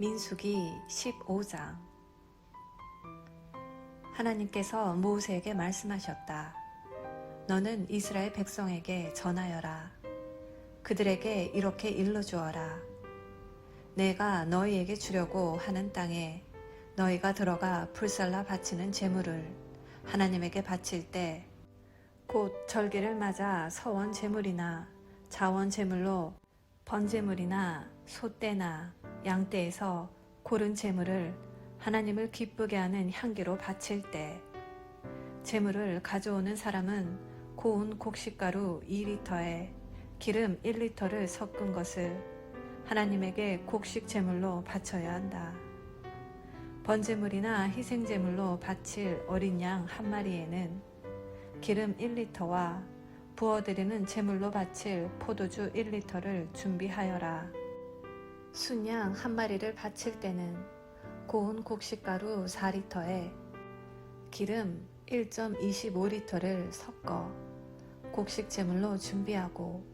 민수기 15장. 하나님께서 모세에게 말씀하셨다. 너는 이스라엘 백성에게 전하여라. 그들에게 이렇게 일러주어라. 내가 너희에게 주려고 하는 땅에 너희가 들어가 불살라 바치는 제물을 하나님에게 바칠 때 곧 절기를 맞아 서원 제물이나 자원 제물로 번제물이나 소떼나 양떼에서 고른 제물을 하나님을 기쁘게 하는 향기로 바칠 때 제물을 가져오는 사람은 고운 곡식가루 2리터에 기름 1리터를 섞은 것을 하나님에게 곡식 제물로 바쳐야 한다. 번제물이나 희생제물로 바칠 어린 양 한 마리에는 기름 1리터와 부어드리는 제물로 바칠 포도주 1리터를 준비하여라. 순양 한 마리를 바칠 때는 고운 곡식가루 4리터에 기름 1.25리터를 섞어 곡식 제물로 준비하고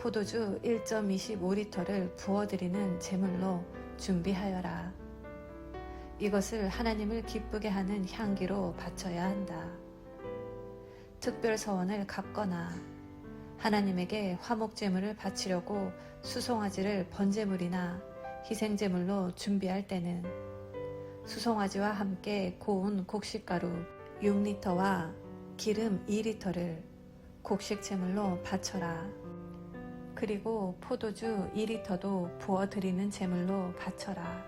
포도주 1.25리터를 부어드리는 제물로 준비하여라. 이것을 하나님을 기쁘게 하는 향기로 바쳐야 한다. 특별서원을 갚거나 하나님에게 화목제물을 바치려고 수송아지를 번제물이나 희생제물로 준비할 때는 수송아지와 함께 고운 곡식가루 6리터와 기름 2리터를 곡식제물로 바쳐라. 그리고 포도주 2리터도 부어드리는 제물로 바쳐라.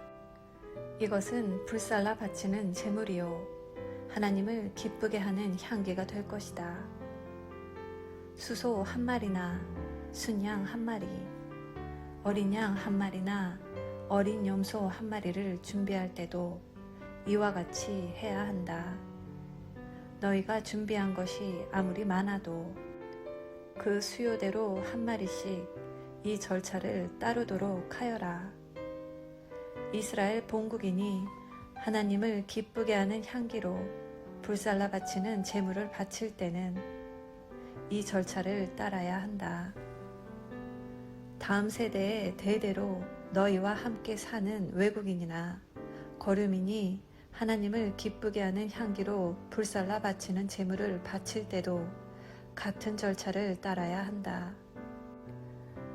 이것은 불살라 바치는 제물이요 하나님을 기쁘게 하는 향기가 될 것이다. 수소 한 마리나 순양 한 마리, 어린 양 한 마리나 어린 염소 한 마리를 준비할 때도 이와 같이 해야 한다. 너희가 준비한 것이 아무리 많아도 그 수요대로 한 마리씩 이 절차를 따르도록 하여라. 이스라엘 본국인이 하나님을 기쁘게 하는 향기로 불살라 바치는 제물을 바칠 때는 이 절차를 따라야 한다. 다음 세대에 대대로 너희와 함께 사는 외국인이나 거류민이 하나님을 기쁘게 하는 향기로 불살라 바치는 제물을 바칠 때도 같은 절차를 따라야 한다.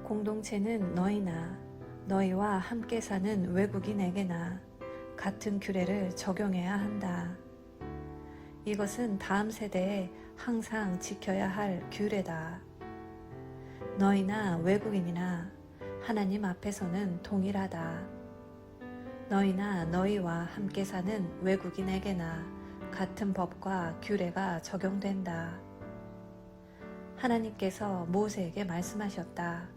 공동체는 너희나 너희와 함께 사는 외국인에게나 같은 규례를 적용해야 한다. 이것은 다음 세대에 항상 지켜야 할 규례다. 너희나 외국인이나 하나님 앞에서는 동일하다. 너희나 너희와 함께 사는 외국인에게나 같은 법과 규례가 적용된다. 하나님께서 모세에게 말씀하셨다.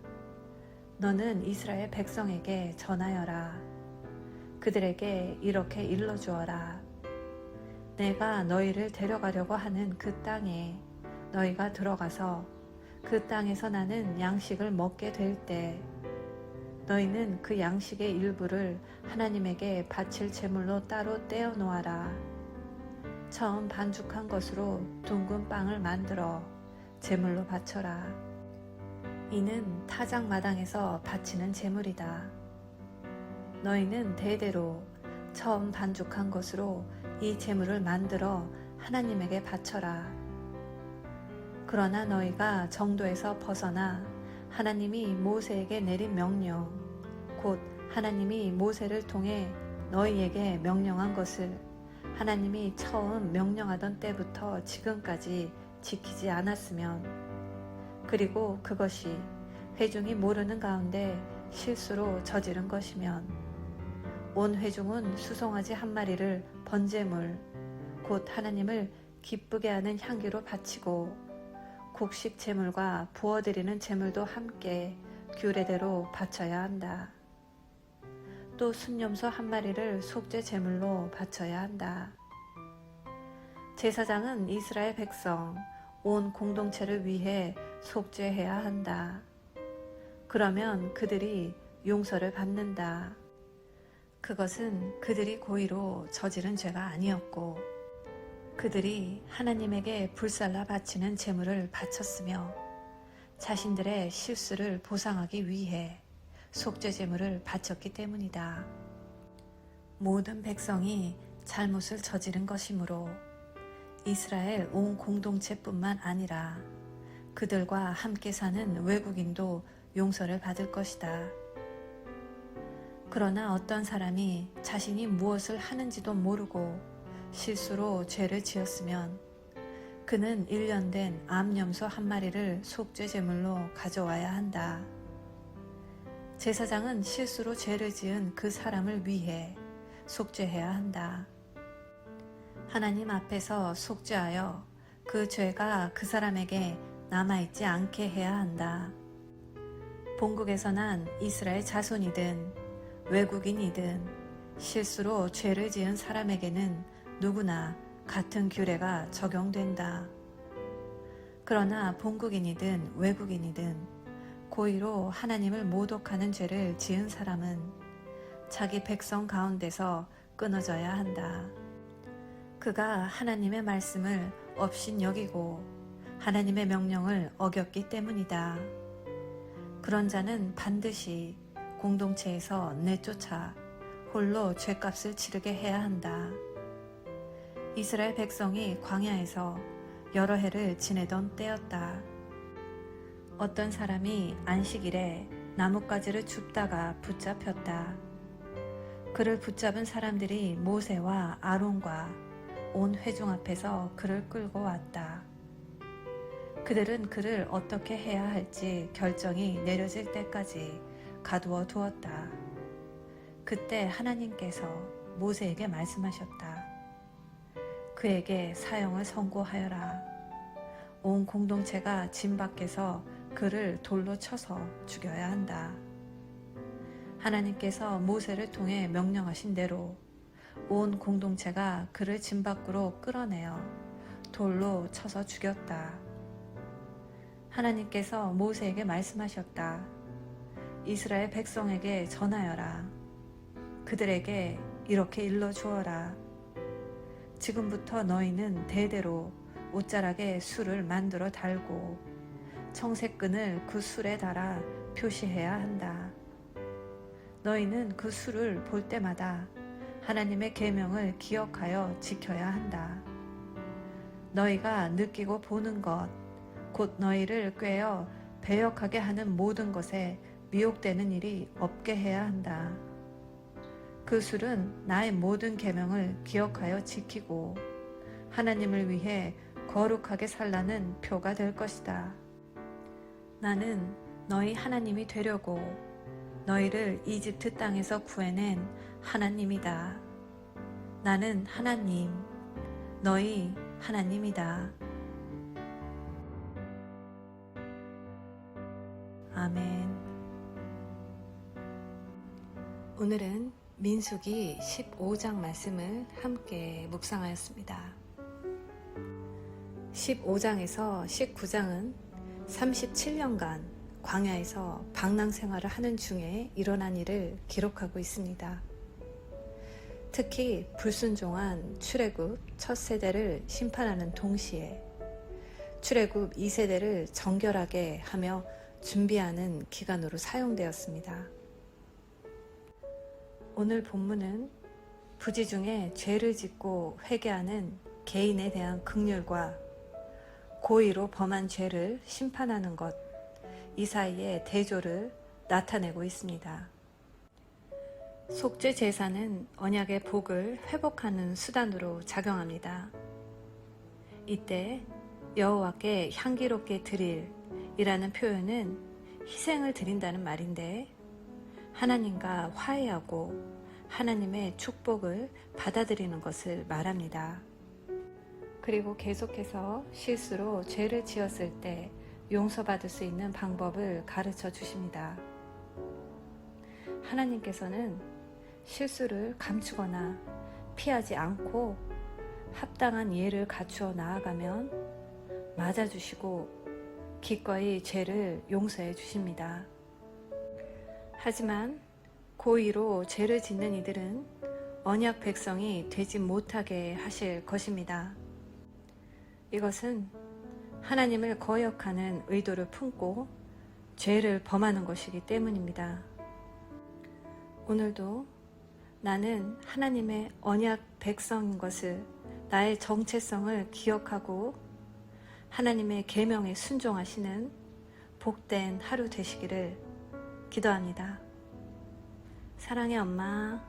너는 이스라엘 백성에게 전하여라. 그들에게 이렇게 일러주어라. 내가 너희를 데려가려고 하는 그 땅에 너희가 들어가서 그 땅에서 나는 양식을 먹게 될 때 너희는 그 양식의 일부를 하나님에게 바칠 제물로 따로 떼어 놓아라. 처음 반죽한 것으로 둥근 빵을 만들어 제물로 바쳐라. 이는 타작마당에서 바치는 제물이다. 너희는 대대로 처음 반죽한 것으로 이 제물을 만들어 하나님에게 바쳐라. 그러나 너희가 정도에서 벗어나 하나님이 모세에게 내린 명령, 곧 하나님이 모세를 통해 너희에게 명령한 것을 하나님이 처음 명령하던 때부터 지금까지 지키지 않았으면, 그리고 그것이 회중이 모르는 가운데 실수로 저지른 것이면 온 회중은 수송아지 한 마리를 번제물, 곧 하나님을 기쁘게 하는 향기로 바치고 곡식 제물과 부어드리는 제물도 함께 규례대로 바쳐야 한다. 또 순염소 한 마리를 속죄 제물로 바쳐야 한다. 제사장은 이스라엘 백성, 온 공동체를 위해 속죄해야 한다. 그러면 그들이 용서를 받는다. 그것은 그들이 고의로 저지른 죄가 아니었고 그들이 하나님에게 불살라 바치는 제물을 바쳤으며 자신들의 실수를 보상하기 위해 속죄 제물을 바쳤기 때문이다. 모든 백성이 잘못을 저지른 것이므로 이스라엘 온 공동체뿐만 아니라 그들과 함께 사는 외국인도 용서를 받을 것이다. 그러나 어떤 사람이 자신이 무엇을 하는지도 모르고 실수로 죄를 지었으면 그는 1년 된 암염소 한 마리를 속죄 제물로 가져와야 한다. 제사장은 실수로 죄를 지은 그 사람을 위해 속죄해야 한다. 하나님 앞에서 속죄하여 그 죄가 그 사람에게 남아있지 않게 해야 한다. 본국에서 난 이스라엘 자손이든 외국인이든 실수로 죄를 지은 사람에게는 누구나 같은 규례가 적용된다. 그러나 본국인이든 외국인이든 고의로 하나님을 모독하는 죄를 지은 사람은 자기 백성 가운데서 끊어져야 한다. 그가 하나님의 말씀을 업신여기고 하나님의 명령을 어겼기 때문이다. 그런 자는 반드시 공동체에서 내쫓아 홀로 죄값을 치르게 해야 한다. 이스라엘 백성이 광야에서 여러 해를 지내던 때였다. 어떤 사람이 안식일에 나뭇가지를 줍다가 붙잡혔다. 그를 붙잡은 사람들이 모세와 아론과 온 회중 앞에서 그를 끌고 왔다. 그들은 그를 어떻게 해야 할지 결정이 내려질 때까지 가두어 두었다. 그때 하나님께서 모세에게 말씀하셨다. 그에게 사형을 선고하여라. 온 공동체가 진 밖에서 그를 돌로 쳐서 죽여야 한다. 하나님께서 모세를 통해 명령하신 대로 온 공동체가 그를 진 밖으로 끌어내어 돌로 쳐서 죽였다. 하나님께서 모세에게 말씀하셨다. 이스라엘 백성에게 전하여라. 그들에게 이렇게 일러주어라. 지금부터 너희는 대대로 옷자락에 술을 만들어 달고 청색끈을 그 술에 달아 표시해야 한다. 너희는 그 술을 볼 때마다 하나님의 계명을 기억하여 지켜야 한다. 너희가 느끼고 보는 것, 곧 너희를 꾀어 배역하게 하는 모든 것에 미혹되는 일이 없게 해야 한다. 그 술은 나의 모든 계명을 기억하여 지키고 하나님을 위해 거룩하게 살라는 표가 될 것이다. 나는 너희 하나님이 되려고 너희를 이집트 땅에서 구해낸 하나님이다. 나는 하나님, 너희 하나님이다. 아멘. 오늘은 민수기 15장 말씀을 함께 묵상하였습니다. 15장에서 19장은 37년간 광야에서 방랑 생활을 하는 중에 일어난 일을 기록하고 있습니다. 특히 불순종한 출애굽 첫 세대를 심판하는 동시에 출애굽 2세대를 정결하게 하며 준비하는 기간으로 사용되었습니다. 오늘 본문은 부지 중에 죄를 짓고 회개하는 개인에 대한 긍휼과 고의로 범한 죄를 심판하는 것, 이 사이의 대조를 나타내고 있습니다. 속죄 제사는 언약의 복을 회복하는 수단으로 작용합니다. 이때 여호와께 향기롭게 드릴이라는 표현은 희생을 드린다는 말인데 하나님과 화해하고 하나님의 축복을 받아들이는 것을 말합니다. 그리고 계속해서 실수로 죄를 지었을 때 용서받을 수 있는 방법을 가르쳐 주십니다. 하나님께서는 실수를 감추거나 피하지 않고 합당한 예를 갖추어 나아가면 맞아주시고 기꺼이 죄를 용서해 주십니다. 하지만 고의로 죄를 짓는 이들은 언약 백성이 되지 못하게 하실 것입니다. 이것은 하나님을 거역하는 의도를 품고 죄를 범하는 것이기 때문입니다. 오늘도 나는 하나님의 언약 백성인 것을, 나의 정체성을 기억하고 하나님의 계명에 순종하시는 복된 하루 되시기를 기도합니다. 사랑의 엄마.